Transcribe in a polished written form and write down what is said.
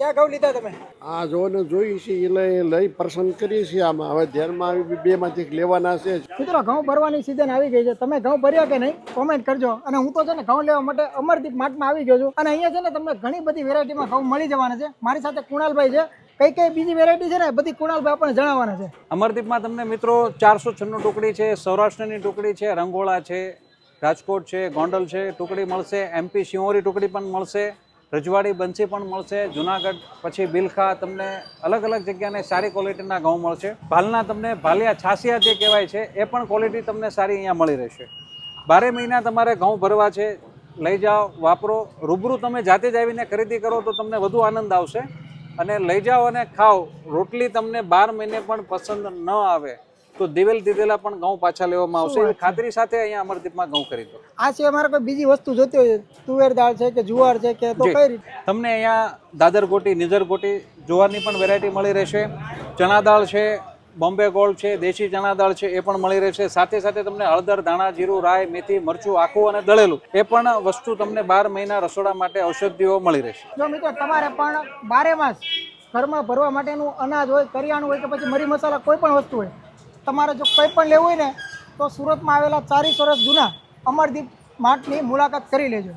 ક્યાં ઘઉં લીધા તમે? આ જોને જોઈ છે એ લઈ પસંદ કરી છે. આમાં હવે ધ્યાનમાં આવી બેમાંથી લેવાના છે. મિત્રો ઘઉં ભરવાની સિઝન આવી ગઈ છે. તમે ઘઉં ભર્યા કે નહીં કોમેન્ટ કરજો. અને હું તો છે ને ઘઉં લેવા માટે અમરદીપ માર્ટમાં આવી ગયો છું. અને અહીંયા છે ને તમને ઘણી બધી વેરાયટીમાં ઘઉં મળી જવાના છે. મારી સાથે કુણાલભાઈ છે. કઈ કઈ બીજી વેરાયટી છે ને બધી કુણાલભાઈ આપણને જણાવવાના છે. અમરદીપમાં તમને મિત્રો 496 ટુકડી છે, સૌરાષ્ટ્રની ટુકડી છે, રંગોળા છે, રાજકોટ છે, ગોંડલ છે ટુકડી મળશે, MP શિહોરી ટુકડી પણ મળશે, રજવાડી બંસી પણ મળશે, જુનાગઢ પછી બિલખા, તમને અલગ અલગ જગ્યાને સારી ક્વોલિટીના ઘઉં મળશે. ભાલના તમને ભાલિયા છાસિયા જે કહેવાય છે એ પણ ક્વોલિટી તમને સારી અહીંયા મળી રહેશે. 12 મહિના તમારે ઘઉં ભરવા છે, લઈ જાઓ, વાપરો. રૂબરૂ તમે જાતે જ આવીને ખરીદી કરો તો તમને વધુ આનંદ આવશે. અને લઈ જાઓ અને ખાઓ. રોટલી તમને 12 મહિને પણ પસંદ ન આવે તો દિવેલ દીધેલા પણ ઘઉં પાછા લેવામાં આવશે. એવી ખાતરી સાથે અહીંયા અમરદીપમાં ઘઉં ખરીદો. આ સિવાય મારે કોઈ બીજી વસ્તુ જોતી હોય, તુવેર દાળ છે કે જુવાર છે કે તો કઈ રીતે? તમને અહીંયા દાદર ગોટી, નિઝર ગોટી, જુવારની પણ વેરાયટી મળી રહેશે. ચણા દાળ છે, બોમ્બે ગોલ્ડ છે, દેશી ચણા દાળ છે એ પણ મળી રહેશે. સાથે સાથે તમને હળદર, ધાણા, જીરું, રાઈ, મેથી, મરચું આખું અને દળેલું એ પણ વસ્તુ તમને 12 મહિના રસોડા માટે ઔષધિઓ મળી રહેશે. જો મિત્રો તમારે પણ 12 માસ ઘરમાં ભરવા માટેનું અનાજ હોય, કરિયાણું હોય કે પછી મરી મસાલા કોઈ પણ વસ્તુ હોય, તમારે જો કંઈ પણ લેવું હોય ને તો સુરતમાં આવેલા 40 વર્ષ જૂના અમરદીપ માર્ટની મુલાકાત કરી લેજો.